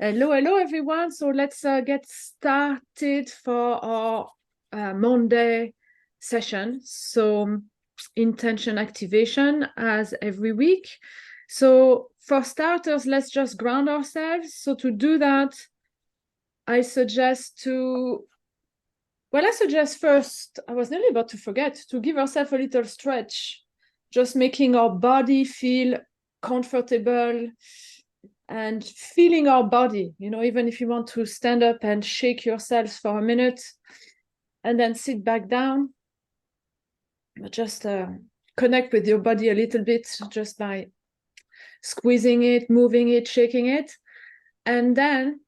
Hello, hello, everyone. So let's get started for our Monday session. So intention activation as every week. So for starters, let's just ground ourselves. So to do that, I suggest first, I was nearly about to forget, to give ourselves a little stretch, just making our body feel comfortable and feeling our body, even if you want to stand up and shake yourself for a minute and then sit back down, just connect with your body a little bit just by squeezing it, moving it, shaking it, and then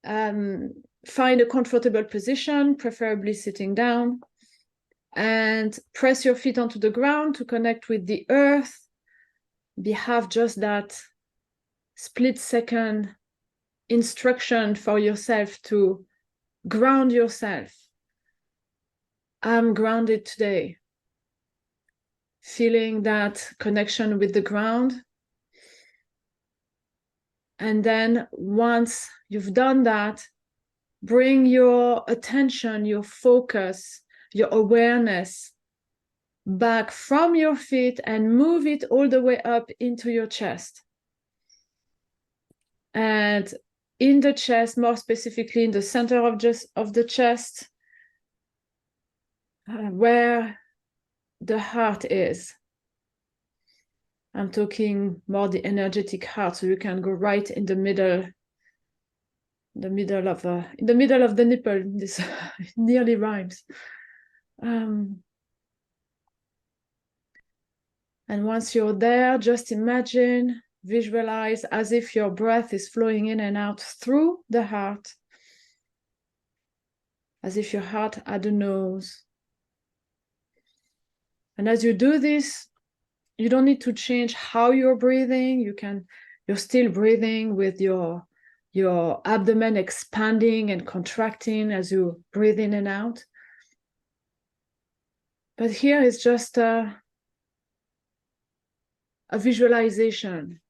find a comfortable position, preferably sitting down, and press your feet onto the ground to connect with the earth. Have just that split-second instruction for yourself to ground yourself. I'm grounded today. Feeling that connection with the ground. And then once you've done that, bring your attention, your focus, your awareness back from your feet and move it all the way up into your chest. And in the chest, more specifically in the center of the chest, where the heart is. I'm talking more the energetic heart, so you can go right in the middle of the nipple. This nearly rhymes. And once you're there, just imagine, visualize as if your breath is flowing in and out through the heart, as if your heart had a nose. And as you do this, you don't need to change how you're breathing. You're still breathing with your abdomen expanding and contracting as you breathe in and out. But here is just a visualization.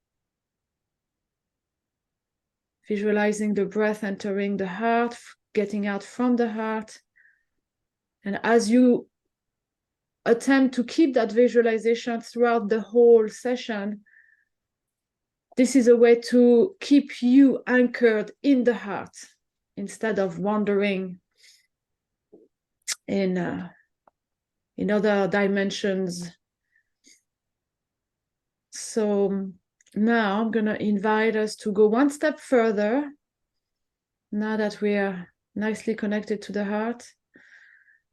Visualizing the breath entering the heart, getting out from the heart. And as you attempt to keep that visualization throughout the whole session, this is a way to keep you anchored in the heart instead of wandering in other dimensions. So now I'm going to invite us to go one step further, now that we are nicely connected to the heart,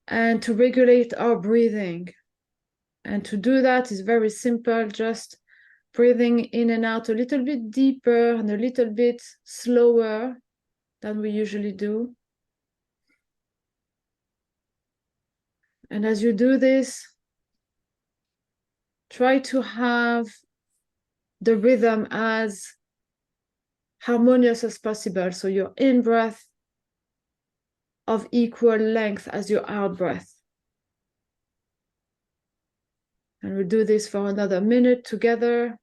and to regulate our breathing. And to do that is very simple, just breathing in and out a little bit deeper and a little bit slower than we usually do. And as you do this, try to have the rhythm as harmonious as possible. So your in-breath of equal length as your out-breath. And we'll do this for another minute together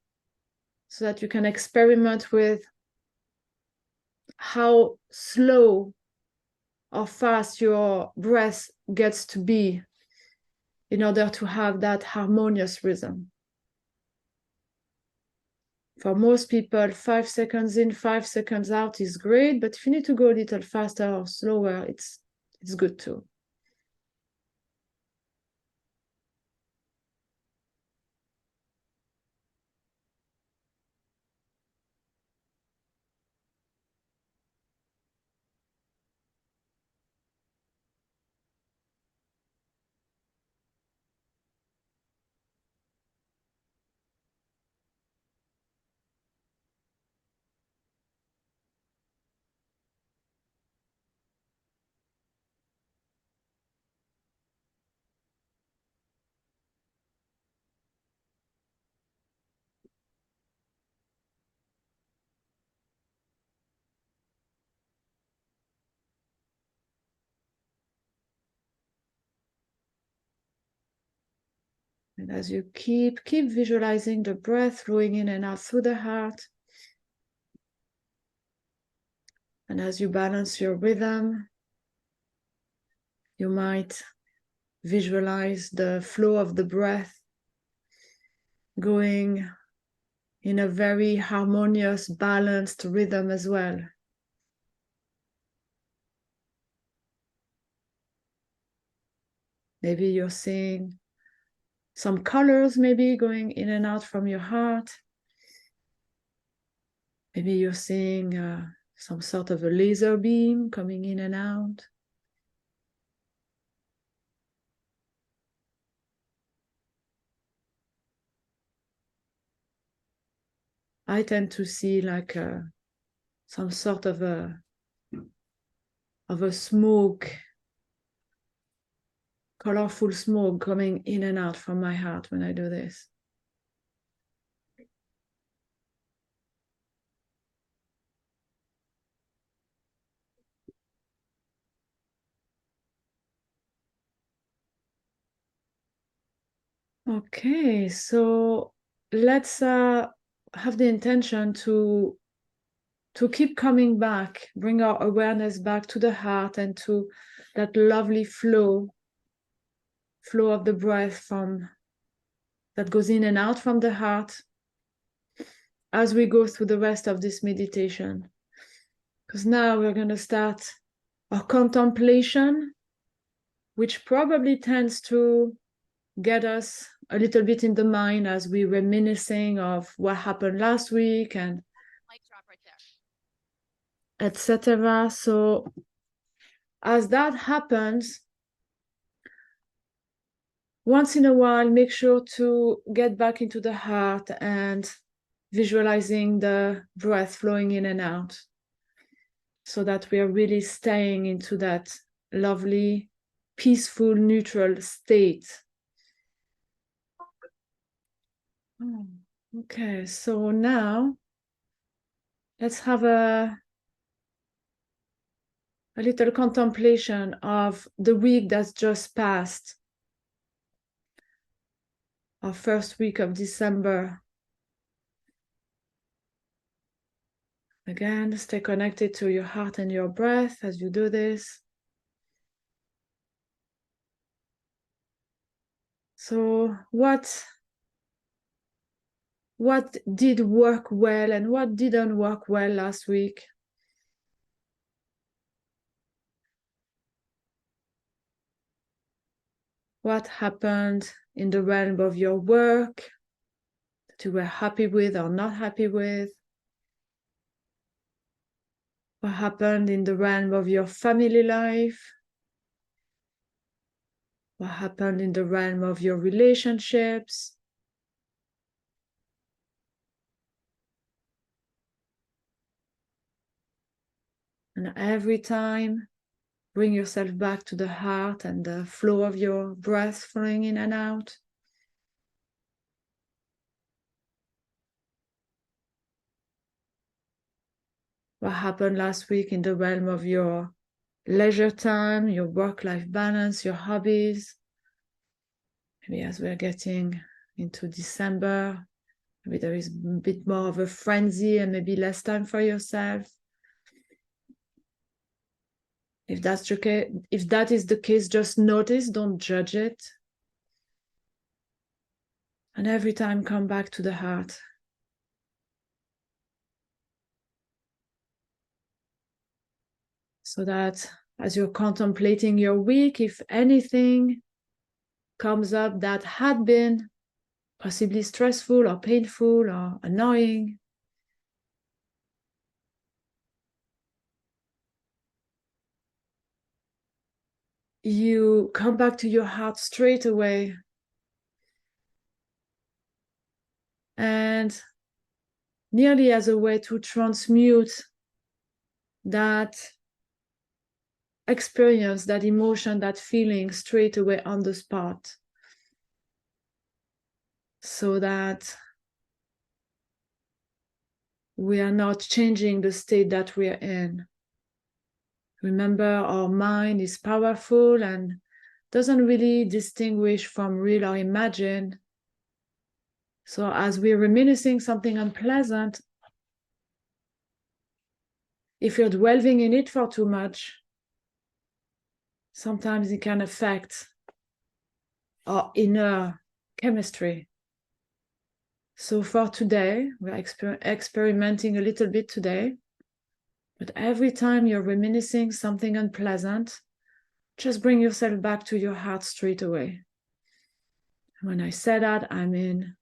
so that you can experiment with how slow or fast your breath gets to be in order to have that harmonious rhythm. For most people, 5 seconds in, 5 seconds out is great, but if you need to go a little faster or slower, it's good too. And as you keep visualizing the breath flowing in and out through the heart, And as you balance your rhythm, you might visualize the flow of the breath going in a very harmonious, balanced rhythm as well. Maybe you're seeing some colors maybe going in and out from your heart. Maybe you're seeing some sort of a laser beam coming in and out. I tend to see like some sort of a smoke, colorful smoke coming in and out from my heart when I do this. Okay, so let's have the intention to keep coming back, bring our awareness back to the heart and to that lovely flow of the breath from that goes in and out from the heart as we go through the rest of this meditation. Because now we're going to start our contemplation, which probably tends to get us a little bit in the mind as we reminiscing of what happened last week and etc. So as that happens, once in a while, make sure to get back into the heart and visualizing the breath flowing in and out so that we are really staying into that lovely, peaceful, neutral state. Okay, so now let's have a little contemplation of the week that's just passed, our first week of December. Again, stay connected to your heart and your breath as you do this. So what did work well and what didn't work well last week? What happened in the realm of your work that you were happy with or not happy with? What happened in the realm of your family life? What happened in the realm of your relationships? And every time, bring yourself back to the heart and the flow of your breath flowing in and out. What happened last week in the realm of your leisure time, your work-life balance, your hobbies? Maybe as we're getting into December, maybe there is a bit more of a frenzy and maybe less time for yourself. If that's okay, if that is the case, just notice, don't judge it. And every time come back to the heart. So that as you're contemplating your week, if anything comes up that had been possibly stressful or painful or annoying, you come back to your heart straight away and nearly as a way to transmute that experience, that emotion, that feeling straight away on the spot, so that we are not changing the state that we are in. Remember, our mind is powerful and doesn't really distinguish from real or imagined. So as we're reminiscing something unpleasant, if you're dwelling in it for too much, sometimes it can affect our inner chemistry. So for today, we're experimenting a little bit today, but every time you're reminiscing something unpleasant, just bring yourself back to your heart straight away. When I say that, I mean,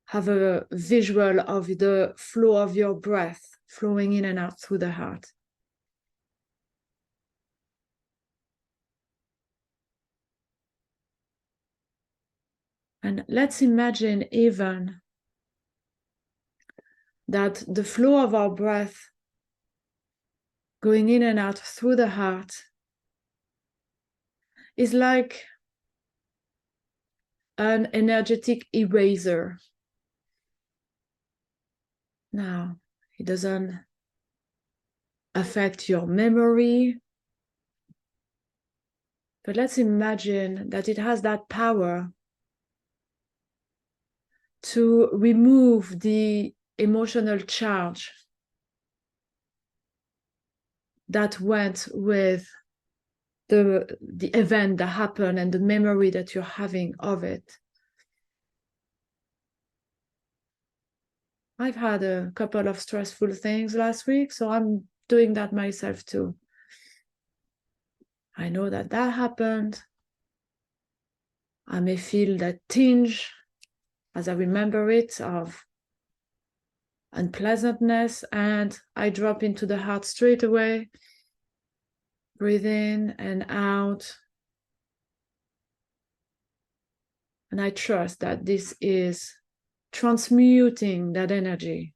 have a visual of the flow of your breath flowing in and out through the heart. And let's imagine even that the flow of our breath going in and out through the heart is like an energetic eraser. Now, it doesn't affect your memory, but let's imagine that it has that power to remove the emotional charge that went with the event that happened and the memory that you're having of it. I've had a couple of stressful things last week, so I'm doing that myself too. I know that happened. I may feel that tinge as I remember it of unpleasantness, and I drop into the heart straight away. Breathe in and out. And I trust that this is transmuting that energy.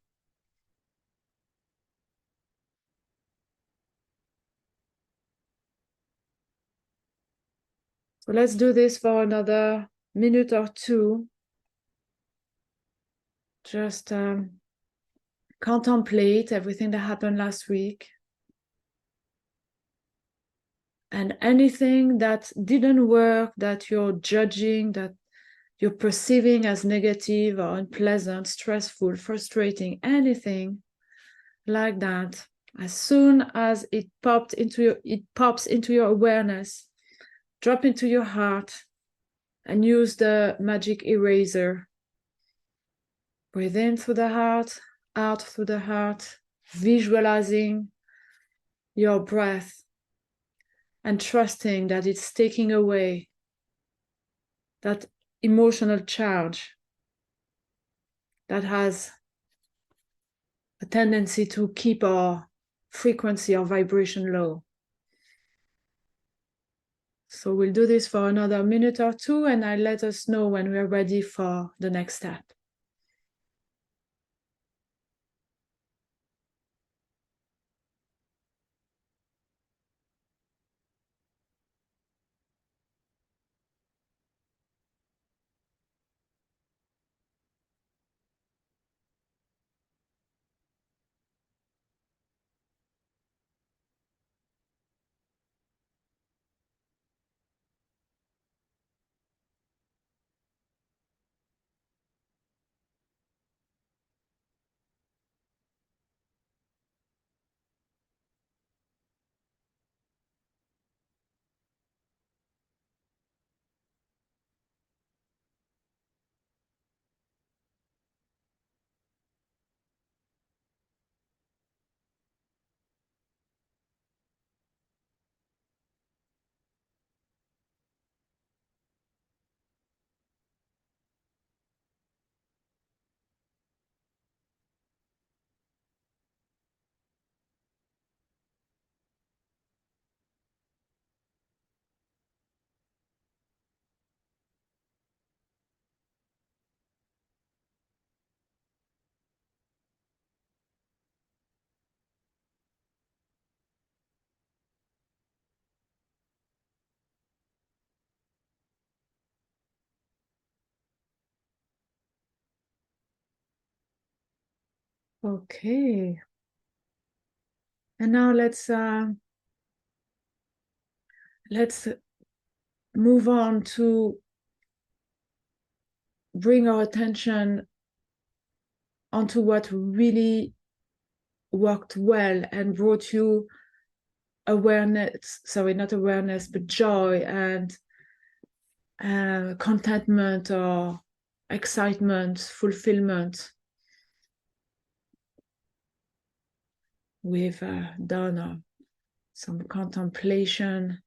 So let's do this for another minute or two. Just contemplate everything that happened last week. And anything that didn't work, that you're judging, that you're perceiving as negative or unpleasant, stressful, frustrating, anything like that, as soon as it pops into your awareness, drop into your heart and use the magic eraser. Breathe in through the heart, out through the heart, visualizing your breath and trusting that it's taking away that emotional charge that has a tendency to keep our frequency or vibration low. So we'll do this for another minute or two, and I'll let us know when we're ready for the next step. Okay. And now let's move on to bring our attention onto what really worked well and brought you awareness, sorry, not awareness, but joy and contentment or excitement, fulfillment. We've done some contemplation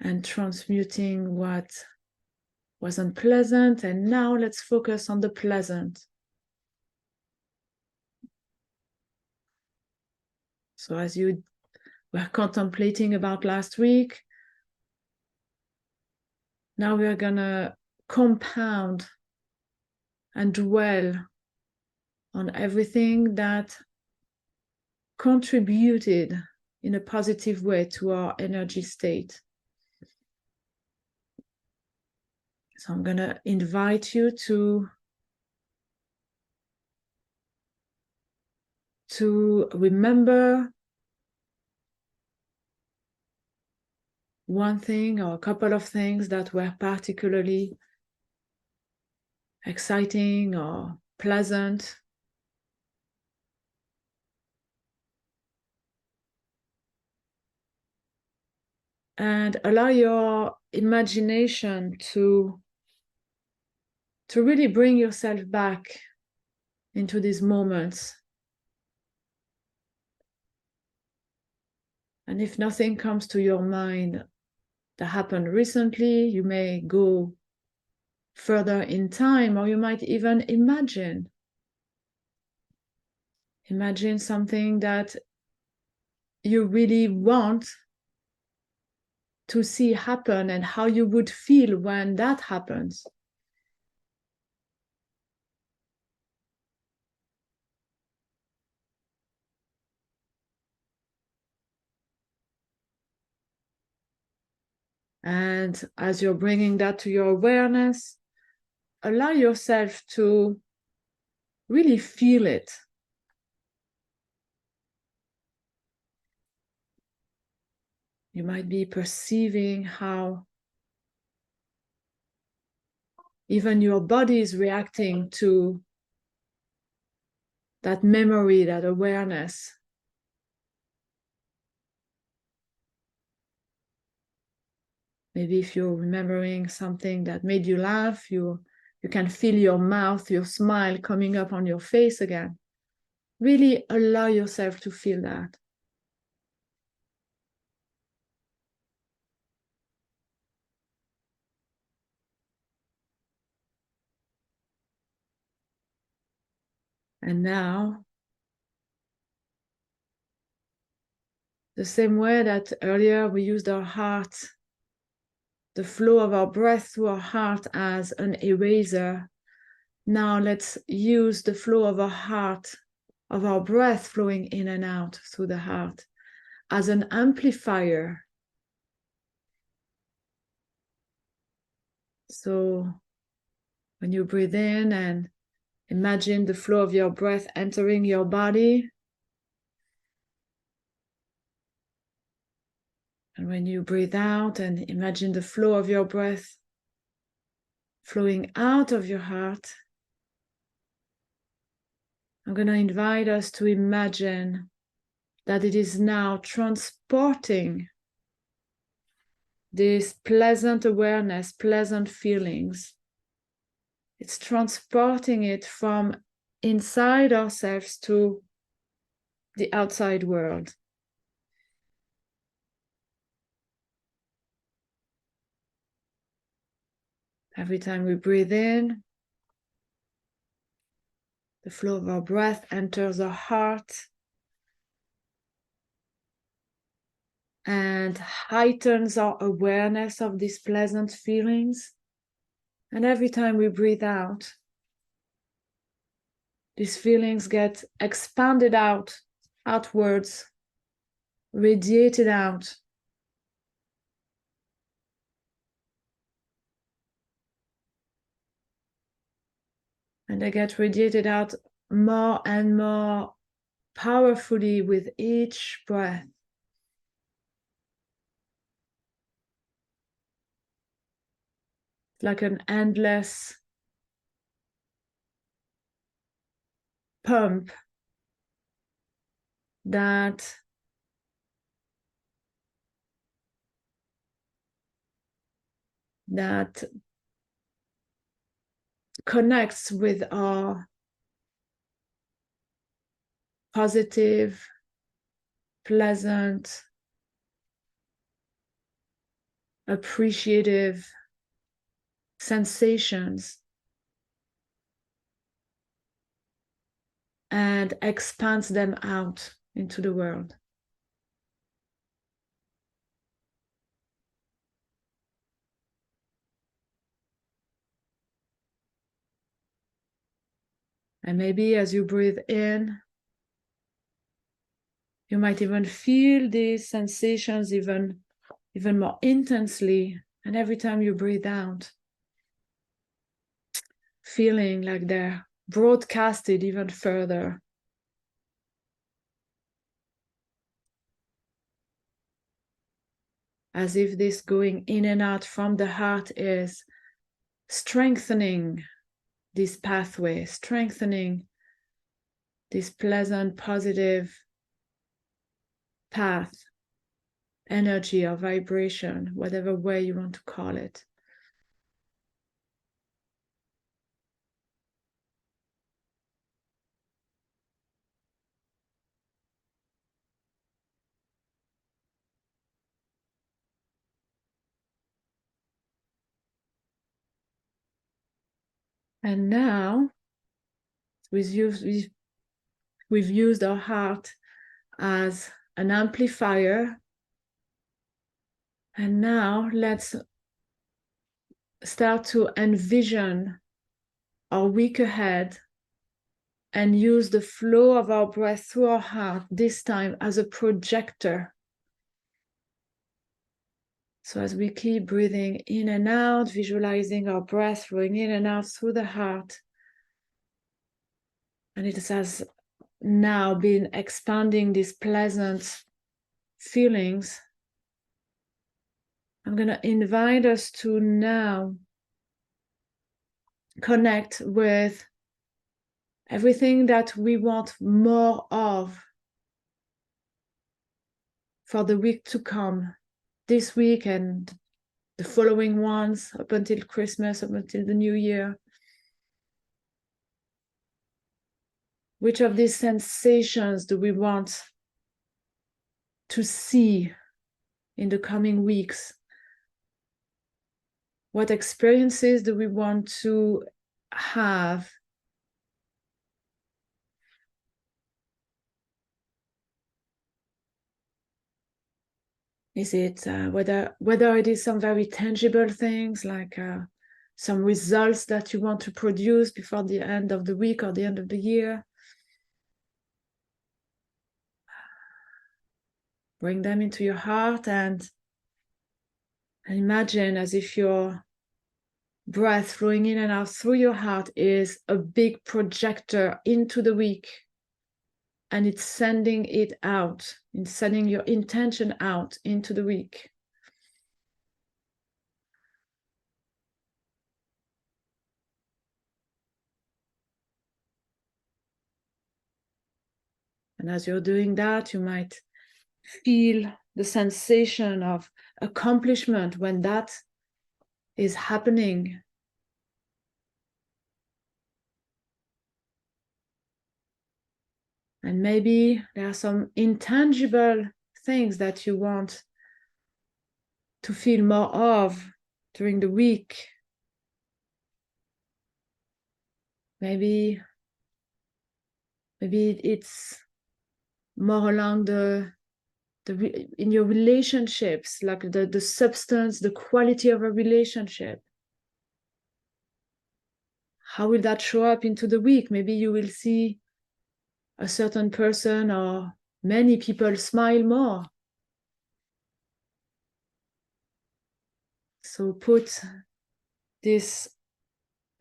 and transmuting what was unpleasant, and now let's focus on the pleasant. So as you were contemplating about last week, now we are gonna compound and dwell on everything that contributed in a positive way to our energy state. So I'm gonna invite you to remember one thing or a couple of things that were particularly exciting or pleasant. And allow your imagination to really bring yourself back into these moments. And if nothing comes to your mind that happened recently, you may go further in time, or you might even imagine something that you really want to see happen and how you would feel when that happens. And as you're bringing that to your awareness, allow yourself to really feel it. You might be perceiving how even your body is reacting to that memory, that awareness. Maybe if you're remembering something that made you laugh, you can feel your mouth, your smile coming up on your face again. Really allow yourself to feel that. And now, the same way that earlier we used our heart, the flow of our breath through our heart as an eraser, now let's use the flow of our heart, of our breath flowing in and out through the heart as an amplifier. So when you breathe in and imagine the flow of your breath entering your body, and when you breathe out and imagine the flow of your breath flowing out of your heart, I'm going to invite us to imagine that it is now transporting this pleasant awareness, pleasant feelings. It's transporting it from inside ourselves to the outside world. Every time we breathe in, the flow of our breath enters our heart and heightens our awareness of these pleasant feelings. And every time we breathe out, these feelings get expanded out, outwards, radiated out. And they get radiated out more and more powerfully with each breath. Like an endless pump that connects with our positive, pleasant, appreciative sensations and expands them out into the world. And maybe as you breathe in, you might even feel these sensations even more intensely. And every time you breathe out, feeling like they're broadcasted even further. As if this going in and out from the heart is strengthening this pathway, strengthening this pleasant, positive path, energy or vibration, whatever way you want to call it. And now we've used our heart as an amplifier. And now let's start to envision our week ahead and use the flow of our breath through our heart, this time as a projector. So as we keep breathing in and out, visualizing our breath flowing in and out through the heart, and it has now been expanding these pleasant feelings, I'm going to invite us to now connect with everything that we want more of for the week to come, this week and the following ones, up until Christmas, up until the new year. Which of these sensations do we want to see in the coming weeks? What experiences do we want to have? Is it whether it is some very tangible things like some results that you want to produce before the end of the week or the end of the year? Bring them into your heart and imagine as if your breath flowing in and out through your heart is a big projector into the week, and it's sending it out, it's sending your intention out into the week. And as you're doing that, you might feel the sensation of accomplishment when that is happening. And maybe there are some intangible things that you want to feel more of during the week. Maybe it's more along in your relationships, like the substance, the quality of a relationship. How will that show up into the week? Maybe you will see a certain person or many people smile more. So put this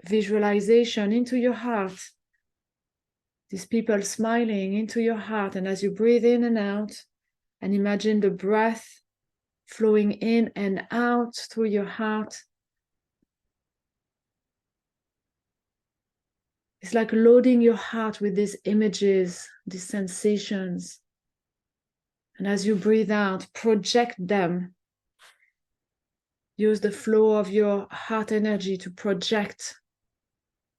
visualization into your heart, these people smiling into your heart, and as you breathe in and out, and imagine the breath flowing in and out through your heart. It's like loading your heart with these images, these sensations. And as you breathe out, project them. Use the flow of your heart energy to project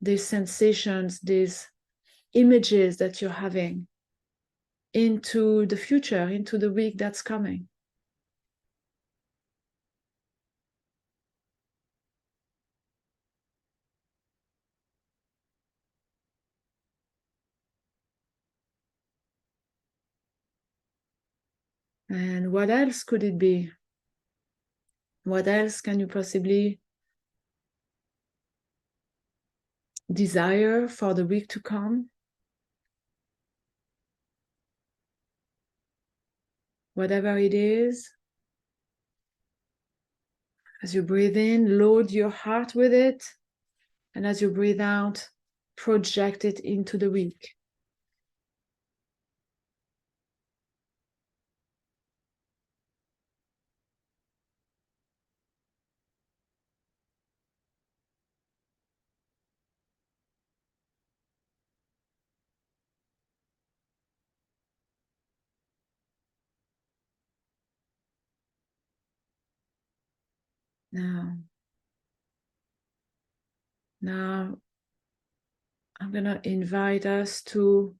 these sensations, these images that you're having into the future, into the week that's coming. And what else could it be? What else can you possibly desire for the week to come? Whatever it is, as you breathe in, load your heart with it. And as you breathe out, project it into the week. Now, I'm going to invite us to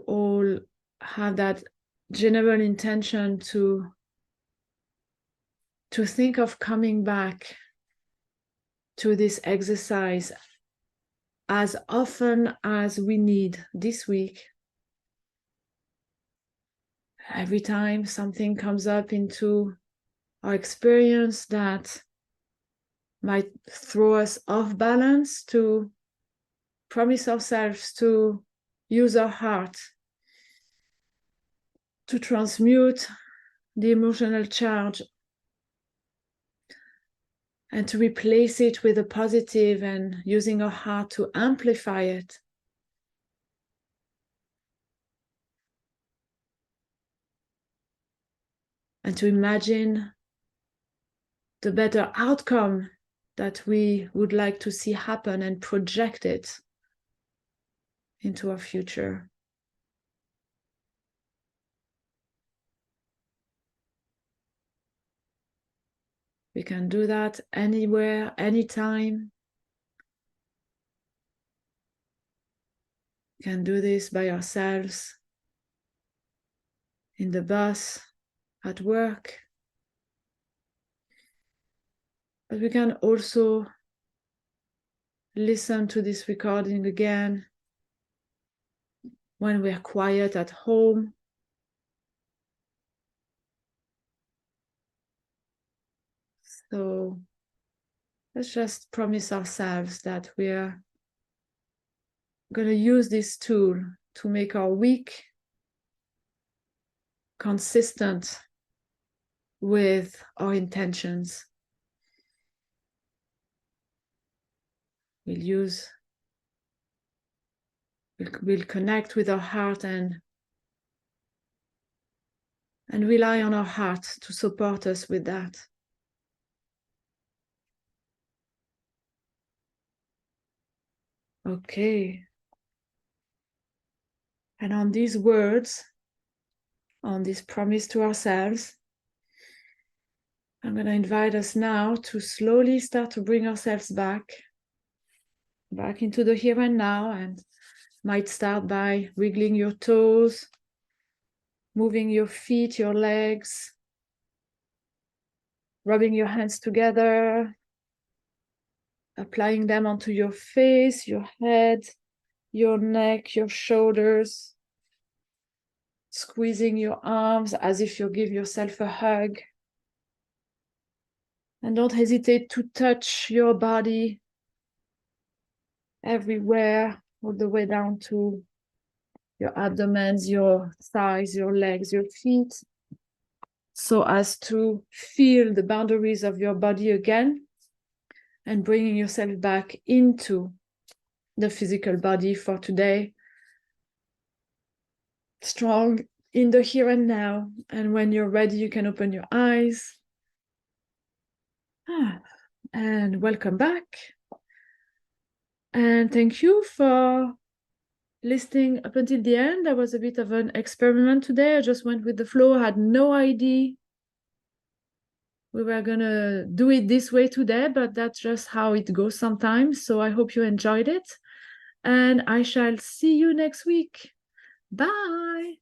all have that general intention to think of coming back to this exercise as often as we need this week. Every time something comes up into our experience that might throw us off balance, to promise ourselves to use our heart to transmute the emotional charge and to replace it with a positive, and using our heart to amplify it. And to imagine the better outcome that we would like to see happen and project it into our future. We can do that anywhere, anytime. We can do this by ourselves, in the bus, at work. But we can also listen to this recording again when we're quiet at home. So let's just promise ourselves that we're going to use this tool to make our week consistent with our intentions. We'll connect with our heart and rely on our heart to support us with that. Okay. And on these words, on this promise to ourselves, I'm going to invite us now to slowly start to bring ourselves back into the here and now, and might start by wiggling your toes, moving your feet, your legs, rubbing your hands together, applying them onto your face, your head, your neck, your shoulders, squeezing your arms as if you give yourself a hug. And don't hesitate to touch your body everywhere, all the way down to your abdomens, your thighs, your legs, your feet, so as to feel the boundaries of your body again, and bringing yourself back into the physical body for today. Strong in the here and now. And when you're ready, you can open your eyes. And welcome back. And thank you for listening up until the end. That was a bit of an experiment today. I just went with the flow. I had no idea we were gonna do it this way today, but that's just how it goes sometimes. So I hope you enjoyed it, and I shall see you next week. Bye.